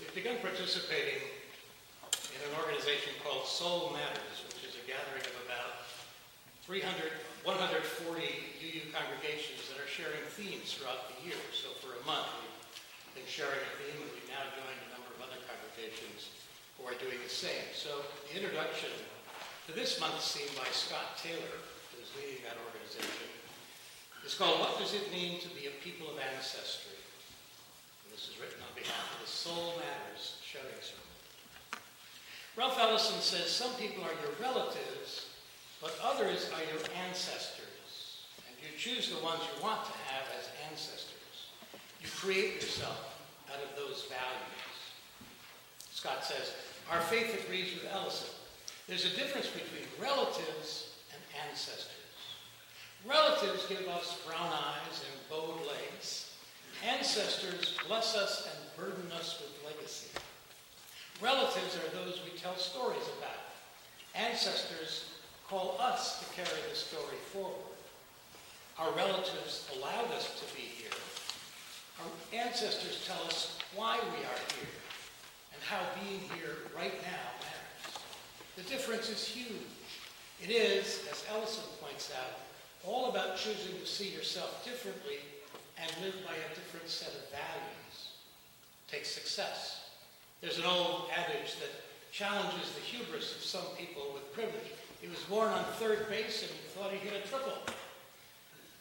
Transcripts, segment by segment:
We've begun participating in an organization called Soul Matters, which is a gathering of about 140 UU congregations that are sharing themes throughout the year. So for a month, we've been sharing a theme, and we've now joined a number of other congregations who are doing the same. So the introduction to this month's theme by Scott Taylor, who's leading that organization, is called What Does It Mean to Be a People of Ancestry? And this is written on behalf of the Soul Matters Shouting Circle. Ralph Ellison says some people are your relatives, but others are your ancestors. And you choose the ones you want to have as ancestors. You create yourself out of those values. Scott says, our faith agrees with Ellison. There's a difference between relatives and ancestors. Relatives give us brown eyes and bowed legs. Ancestors bless us and burden us with legacy. Relatives are those we tell stories about. Ancestors call us to carry the story forward. Our relatives allowed us to be here. Our ancestors tell us why we are here and how being here right now matters. The difference is huge. It is, as Ellison points out, all about choosing to see yourself differently and live by a different set of values. Take success. There's an old adage that challenges the hubris of some people with privilege. He was born on third base and thought he hit a triple.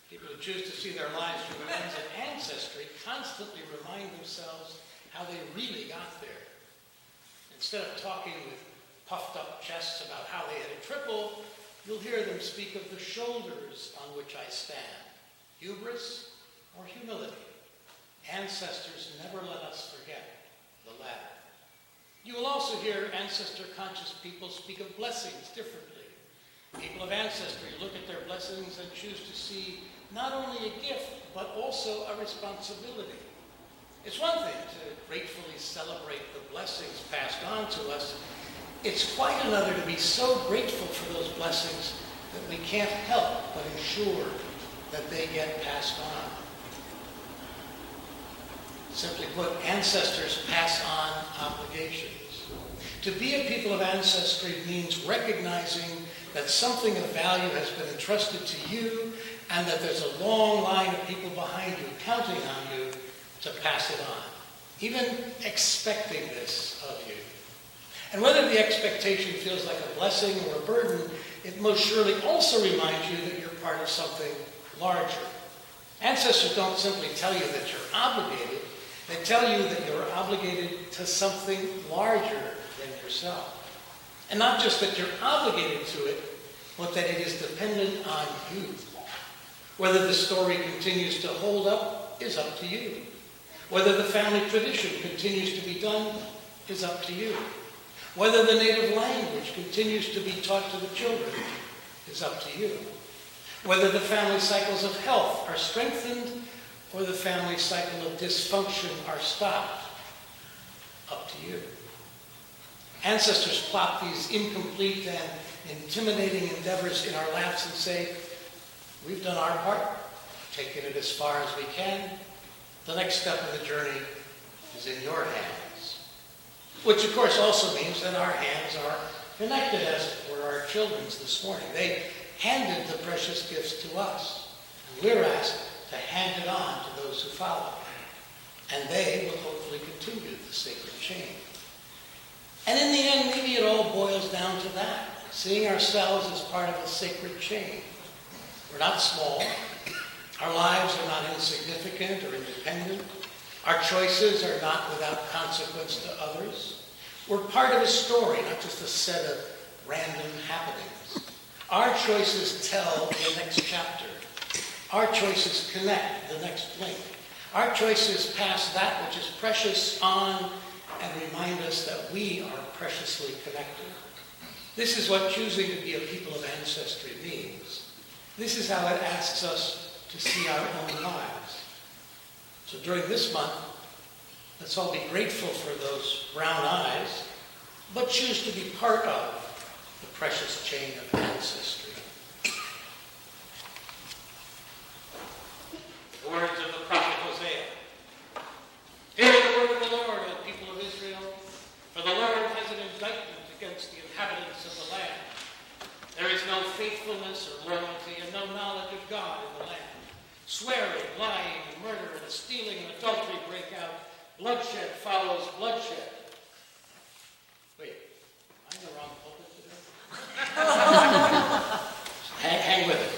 People who choose to see their lives through the lens of ancestry constantly remind themselves how they really got there. Instead of talking with puffed up chests about how they hit a triple, you'll hear them speak of the shoulders on which I stand. Hubris or humility. Ancestors never let us forget the latter. You will also hear ancestor-conscious people speak of blessings differently. People of ancestry look at their blessings and choose to see not only a gift, but also a responsibility. It's one thing to gratefully celebrate the blessings passed on to us. It's quite another to be so grateful for those blessings that we can't help but ensure that they get passed on. Simply put, ancestors pass on obligations. To be a people of ancestry means recognizing that something of value has been entrusted to you and that there's a long line of people behind you counting on you to pass it on, even expecting this of you. And whether the expectation feels like a blessing or a burden, it most surely also reminds you that you're part of something larger. Ancestors don't simply tell you that you're obligated, they tell you that you're obligated to something larger than yourself. And not just that you're obligated to it, but that it is dependent on you. Whether the story continues to hold up is up to you. Whether the family tradition continues to be done is up to you. Whether the native language continues to be taught to the children is up to you. Whether the family cycles of health are strengthened or the family cycle of dysfunction are stopped, up to you. Ancestors plot these incomplete and intimidating endeavors in our laps and say, we've done our part, taken it as far as we can. The next step of the journey is in your hands. Which, of course, also means that our hands are connected, as were our children's this morning. They handed the precious gifts to us. And we're asked to hand it on to those who follow. And they will hopefully continue the sacred chain. And in the end, maybe it all boils down to that, seeing ourselves as part of a sacred chain. We're not small. Our lives are not insignificant or independent. Our choices are not without consequence to others. We're part of a story, not just a set of random happenings. Our choices tell the next chapter. Our choices connect the next link. Our choices pass that which is precious on and remind us that we are preciously connected. This is what choosing to be a people of ancestry means. This is how it asks us to see our own lives. So during this month, let's all be grateful for those brown eyes, but choose to be part of the precious chain of ancestry. The words of the prophet Hosea. Hear the word of the Lord, O people of Israel. Bloodshed follows bloodshed. Wait, am I in the wrong pulpit today? hang with it.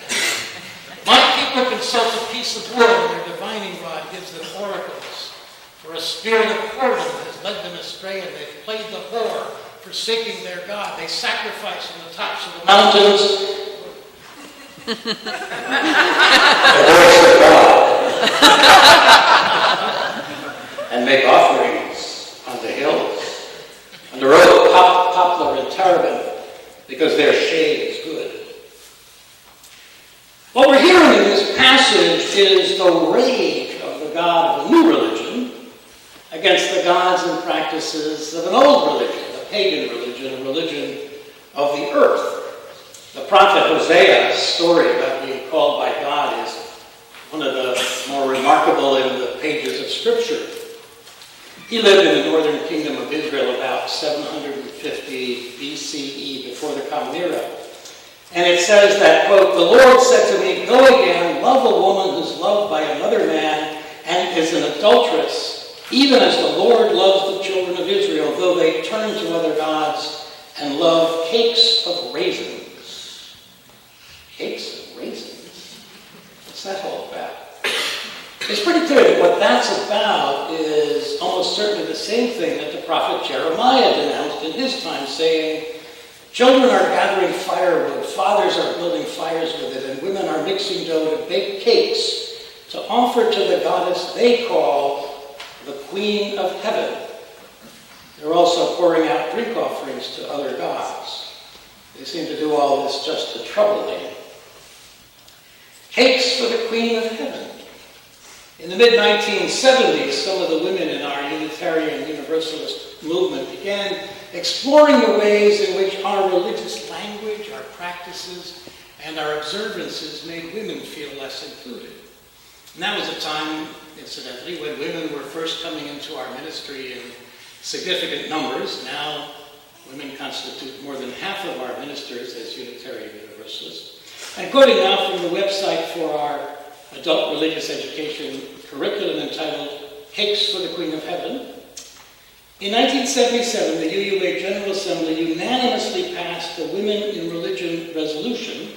My people consult a piece of wood, and their divining rod gives them oracles. For a spirit of whoredom has led them astray, and they've played the whore, forsaking their God. They sacrifice on the tops of the mountains. The voice of God. And make offerings on the hills, on the road of poplar and terebinth, because their shade is good. What we're hearing in this passage is the rage of the God of a new religion against the gods and practices of an old religion, a pagan religion, a religion of the earth. The prophet Hosea's story about being called by God is one of the more remarkable in the pages of Scripture. He lived in the northern kingdom of Israel about 750 BCE, before the Common Era. And it says that, quote, "The Lord said to me, go again, love a woman who's loved by another man and is an adulteress, even as the Lord loves the children of Israel, though they turn to other gods and love cakes of raisins." Cakes of raisins? What's that all about? It's pretty clear that what that's about is almost certainly the same thing that the prophet Jeremiah denounced in his time, saying, "Children are gathering firewood, fathers are building fires with it, and women are mixing dough to bake cakes to offer to the goddess they call the Queen of Heaven. They're also pouring out drink offerings to other gods. They seem to do all this just to trouble me." Cakes for the Queen of Heaven. In the mid-1970s, some of the women in our Unitarian Universalist movement began exploring the ways in which our religious language, our practices, and our observances made women feel less included. And that was a time, incidentally, when women were first coming into our ministry in significant numbers. Now, women constitute more than half of our ministers as Unitarian Universalists. And quoting now from the website for our adult religious education curriculum entitled Cakes for the Queen of Heaven, in 1977, the UUA General Assembly unanimously passed the Women in Religion Resolution,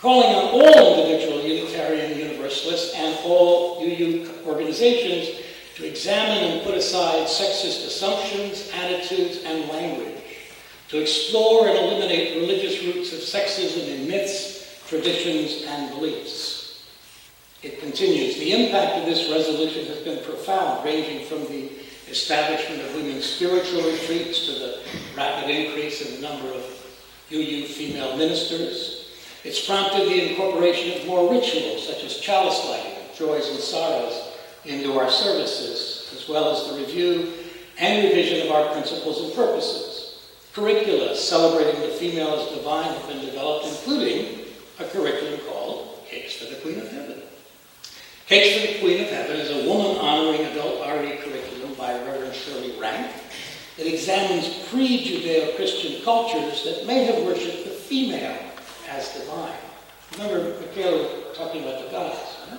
calling on all individual Unitarian Universalists and all UU organizations to examine and put aside sexist assumptions, attitudes, and language, to explore and eliminate religious roots of sexism in myths, traditions, and beliefs. It continues, "The impact of this resolution has been profound, ranging from the establishment of women's spiritual retreats to the rapid increase in the number of UU female ministers. It's prompted the incorporation of more rituals, such as chalice lighting, joys and sorrows, into our services, as well as the review and revision of our principles and purposes. Curricula celebrating the female as divine have been developed, including a curriculum called Cakes for the Queen of Heaven. Cakes for the Queen of Heaven is a woman-honoring adult RE curriculum by Reverend Shirley Rank that examines pre-Judeo-Christian cultures that may have worshipped the female as divine. Remember, Michaela talking about the gods. Huh?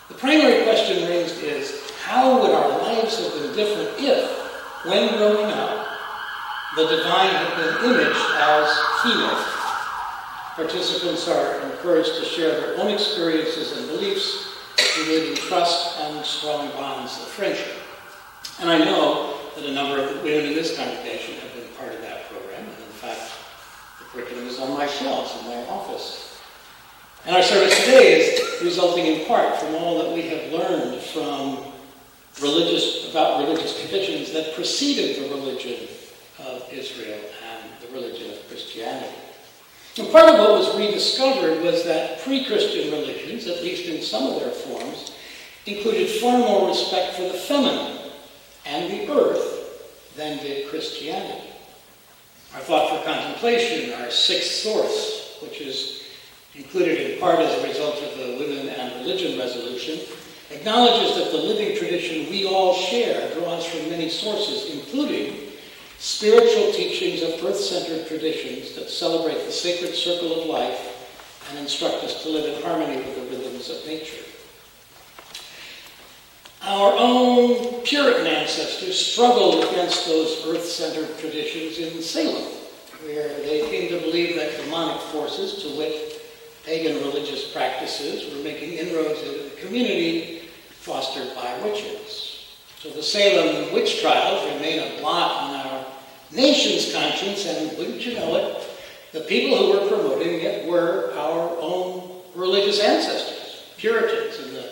The primary question raised is, how would our lives have been different if, when growing up, the divine had been imaged as female? Participants are encouraged to share their own experiences and beliefs, creating trust and strong bonds of friendship. And I know that a number of women in this congregation have been part of that program, and in fact, the curriculum is on my shelves in my office. And our service today is resulting in part from all that we have learned from about religious traditions that preceded the religion of Israel and the religion of Christianity. And part of what was rediscovered was that pre-Christian religions, at least in some of their forms, included far more respect for the feminine and the earth than did Christianity. Our thought for contemplation, our sixth source, which is included in part as a result of the Women and Religion Resolution, acknowledges that the living tradition we all share draws from many sources, including spiritual teachings of earth-centered traditions that celebrate the sacred circle of life and instruct us to live in harmony with the rhythms of nature. Our own Puritan ancestors struggled against those earth-centered traditions in Salem, where they came to believe that demonic forces, to wit, pagan religious practices, were making inroads into the community fostered by witches. So the Salem witch trials remain a blot on our nation's conscience, and wouldn't you know it, the people who were promoting it were our own religious ancestors, Puritans in the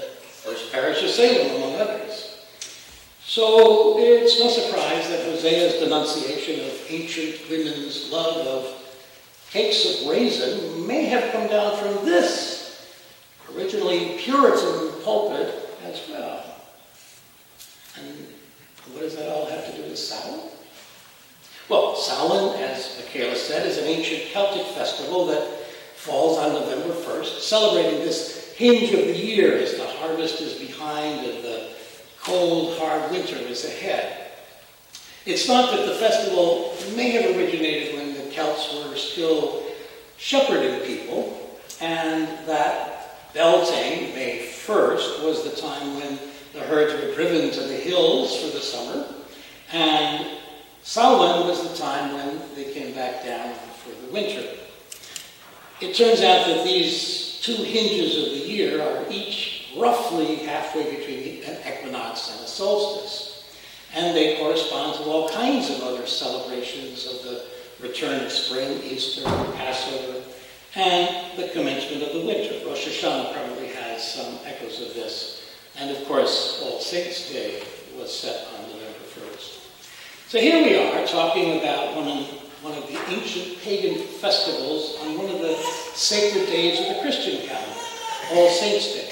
first parish of Salem, among others. So it's no surprise that Hosea's denunciation of ancient women's love of cakes of raisin may have come down from this originally Puritan pulpit as well. And what does that all have to do with Samhain? Well, Samhain, as Michaela said, is an ancient Celtic festival that falls on November 1st, celebrating this hinge of the year as the harvest is behind and the cold, hard winter is ahead. It's thought that the festival may have originated when the Celts were still shepherding people, and that Beltane, May 1st, was the time when the herds were driven to the hills for the summer, and Samhain was the time when they came back down for the winter. It turns out that these two hinges of the year are each roughly halfway between an equinox and a solstice, and they correspond to all kinds of other celebrations of the return of spring, Easter, Passover, and the commencement of the winter. Rosh Hashanah probably has some echoes of this. And of course, All Saints' Day was set on November 1st. So here we are talking about one of the ancient pagan festivals on one of the sacred days of the Christian calendar, All Saints' Day.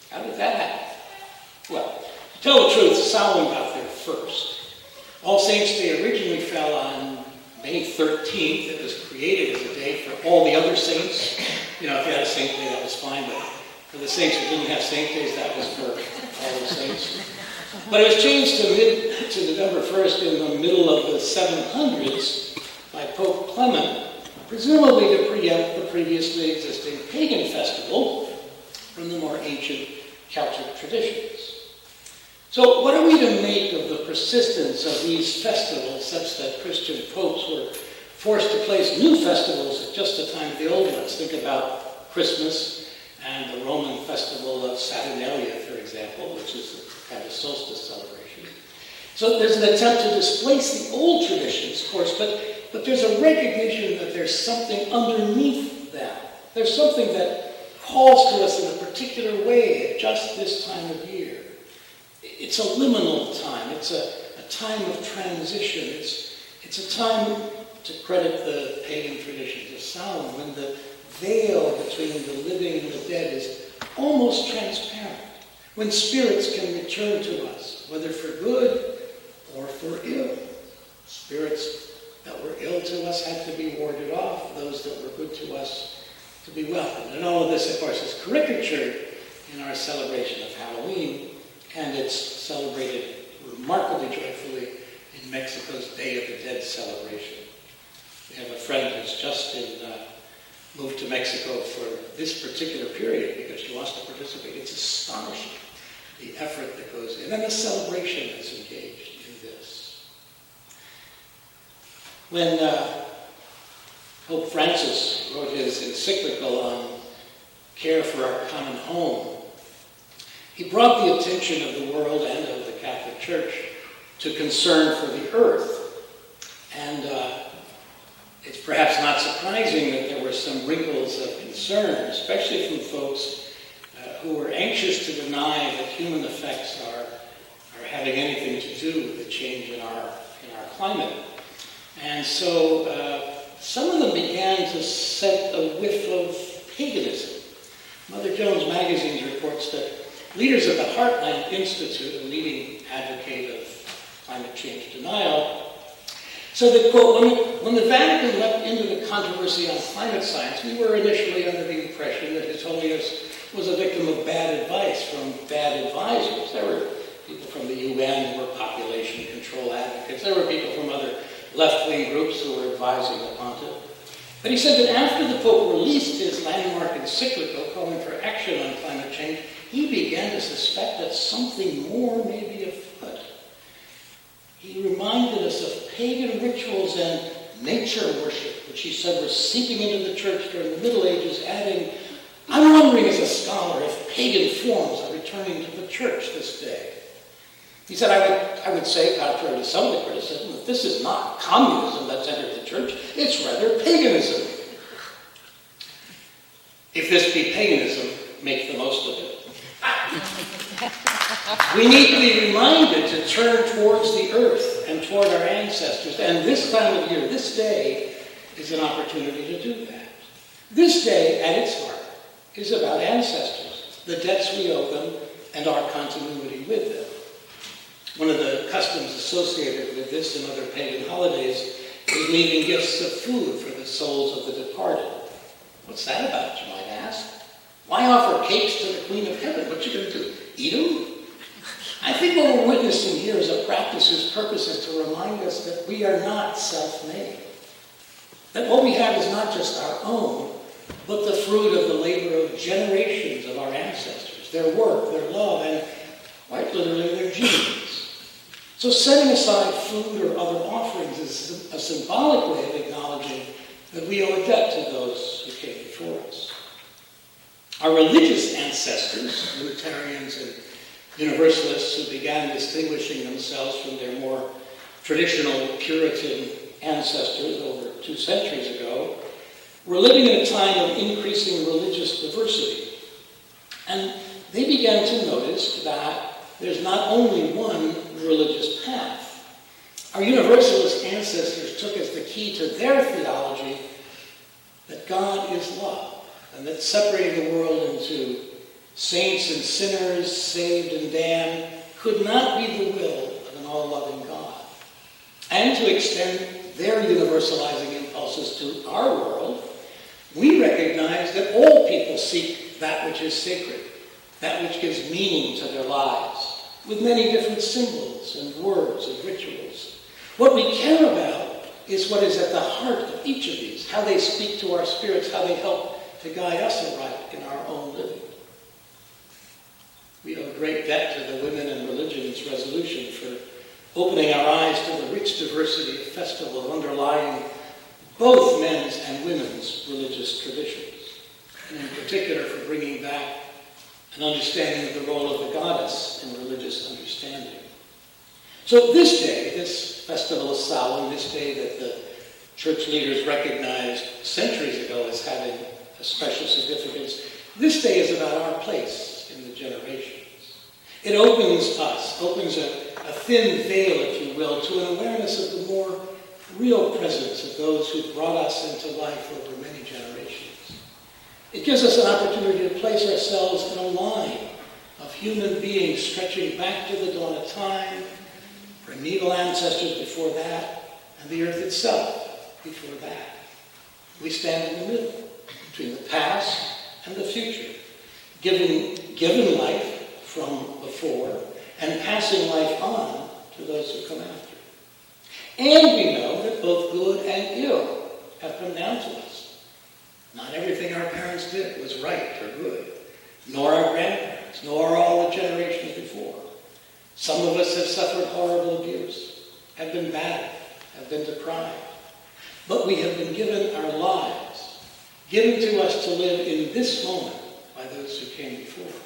How did that happen? Well, to tell the truth, Samhain got there first. All Saints' Day originally fell on May 13th. It was created as a day for all the other saints. You know, if you had a saint day, that was fine, but for the saints who didn't have saint days, that was for all the saints. But it was changed to November 1st in the middle of the 700s by Pope Clement, presumably to preempt the previously existing pagan festival from the more ancient Celtic traditions. So what are we to make of the persistence of these festivals such that Christian popes were forced to place new festivals at just the time of the old ones? Think about Christmas and the Roman festival of Saturnalia, for example, which is a kind of solstice celebration. So there's an attempt to displace the old traditions, of course, but there's a recognition that there's something underneath that. There's something that calls to us in a particular way at just this time of year. It's a liminal time. It's a time of transition. It's a time, to credit the pagan traditions of Samhain, when the veil between the living and the dead is almost transparent, when spirits can return to us, whether for good or for ill. Spirits that were ill to us had to be warded off, those that were good to us to be welcomed. And all of this, of course, is caricatured in our celebration of Halloween, and it's celebrated remarkably joyfully in Mexico's Day of the Dead celebration. We have a friend who's just moved to Mexico for this particular period because she wants to participate. It's astonishing, the effort that goes in, and the celebration that's engaged in this. When Pope Francis wrote his encyclical on care for our common home, he brought the attention of the world and of the Catholic Church to concern for the earth. And it's perhaps not surprising that there were some wrinkles of concern, especially from folks who were anxious to deny that human effects are having anything to do with the change in our climate. And so some of them began to scent a whiff of paganism. Mother Jones Magazine reports that leaders of the Heartland Institute, a leading advocate of climate change denial, so that, quote, when the Vatican leapt into the controversy on climate science, we were initially under the impression that His Holiness was a victim of bad advice from bad advisors. There were people from the UN who were population control advocates. There were people from other left-wing groups who were advising the pontiff. But he said that after the Pope released his landmark encyclical calling for action on climate change, he began to suspect that something more may be afoot. He reminded us of pagan rituals and nature worship, which he said were seeping into the church during the Middle Ages, adding, "I'm wondering as a scholar if pagan forms are returning to the church this day." He said, I would say, contrary to some of the criticism, that this is not communism that's entered the church, it's rather paganism. If this be paganism, make the most of it. We need to be reminded to turn towards the earth and toward our ancestors. And this time of year, this day, is an opportunity to do that. This day, at its heart, is about ancestors, the debts we owe them, and our continuity with them. One of the customs associated with this and other pagan holidays is leaving gifts of food for the souls of the departed. What's that about, you might ask? Why offer cakes to the Queen of Heaven? What you going to do? Eat them? I think what we're witnessing here is a practice whose purpose is to remind us that we are not self-made. That what we have is not just our own, but the fruit of the labor of generations of our ancestors, their work, their love, and quite literally their genes. So setting aside food or other offerings is a symbolic way of acknowledging that we owe a debt to those who came before us. Our religious ancestors, Unitarians and Universalists, who began distinguishing themselves from their more traditional Puritan ancestors over 2 centuries ago, were living in a time of increasing religious diversity. And they began to notice that there's not only one religious path. Our Universalist ancestors took as the key to their theology that God is love, and that separating the world into saints and sinners, saved and damned, could not be the will of an all-loving God. And to extend their universalizing impulses to our world, we recognize that all people seek that which is sacred, that which gives meaning to their lives, with many different symbols and words and rituals. What we care about is what is at the heart of each of these, how they speak to our spirits, how they help to guide us aright in our own living. We owe a great debt to the Women and Religion's resolution for opening our eyes to the rich diversity of festival underlying both men's and women's religious traditions, and in particular for bringing back an understanding of the role of the goddess in religious understanding. So this day, this festival of Samhain, this day that the church leaders recognized centuries ago as having a special significance, this day is about our place in the generations. It opens a thin veil, if you will, to an awareness of the more real presence of those who brought us into life over many generations. It gives us an opportunity to place ourselves in a line of human beings stretching back to the dawn of time, primeval ancestors before that, and the earth itself before that. We stand in the middle between the past and the future, giving life from before and passing life on to those who come after. And we know that both good and ill have come down to us. Not everything our parents did was right or good, nor our grandparents, nor all the generations before. Some of us have suffered horrible abuse, have been battered, have been deprived. But we have been given our lives, given to us to live in this moment by those who came before.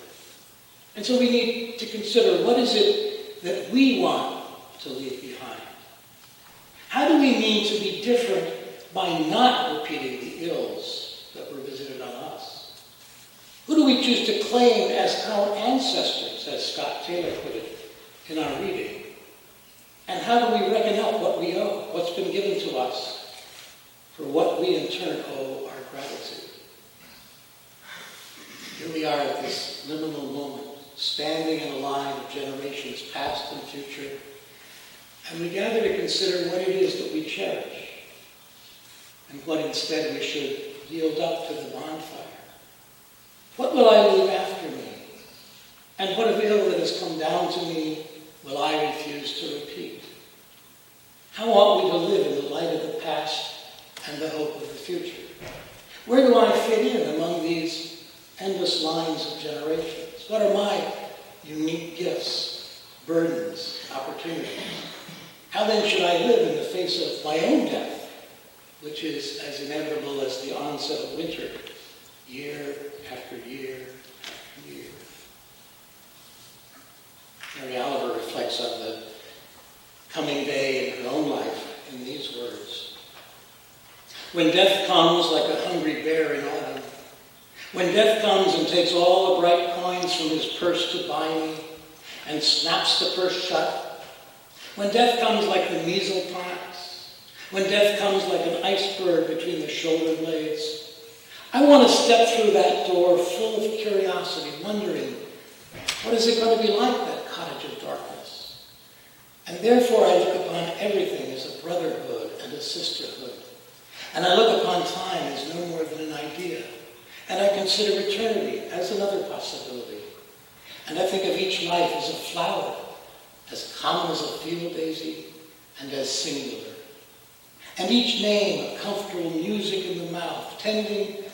And so we need to consider, what is it that we want to leave behind? How do we mean to be different by not repeating the ills that were visited on us? Who do we choose to claim as our ancestors, as Scott Taylor put it in our reading? And how do we reckon up what we owe, what's been given to us, for what we in turn owe our gratitude? Here we are at this liminal moment, standing in a line of generations past and future, and we gather to consider what it is that we cherish, and what instead we should yield up to the bonfire. What will I leave after me? And what of ill that has come down to me will I refuse to repeat? How ought we to live in the light of the past and the hope of the future? Where do I fit in among these endless lines of generations? What are my unique gifts, burdens, opportunities? How then should I live in the face of my own death, which is as inevitable as the onset of winter, year after year after year? Mary Oliver reflects on the coming day in her own life in these words. When death comes like a hungry bear in autumn, when death comes and takes all the bright coins from his purse to buy me and snaps the purse shut, when death comes like the measles pox, when death comes like an iceberg between the shoulder blades, I want to step through that door full of curiosity, wondering, what is it going to be like, that cottage of darkness? And therefore I look upon everything as a brotherhood and a sisterhood. And I look upon time as no more than an idea. And I consider eternity as another possibility. And I think of each life as a flower, as common as a field daisy, and as singular. And each name a comfortable music in the mouth, tending,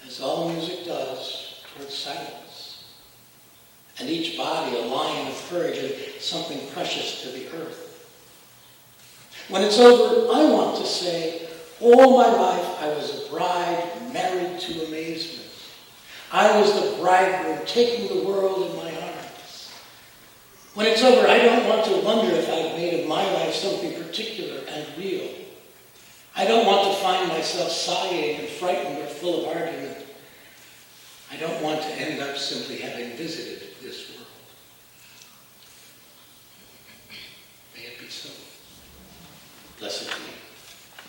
as all music does, towards silence. And each body a lion of courage and something precious to the earth. When it's over, I want to say, all my life I was a bride married to amazement. I was the bridegroom taking the world in my arms. When it's over, I don't want to wonder if I've made of my life something particular and real. I don't want to find myself sighing and frightened or full of argument. I don't want to end up simply having visited this world. May it be so. Blessed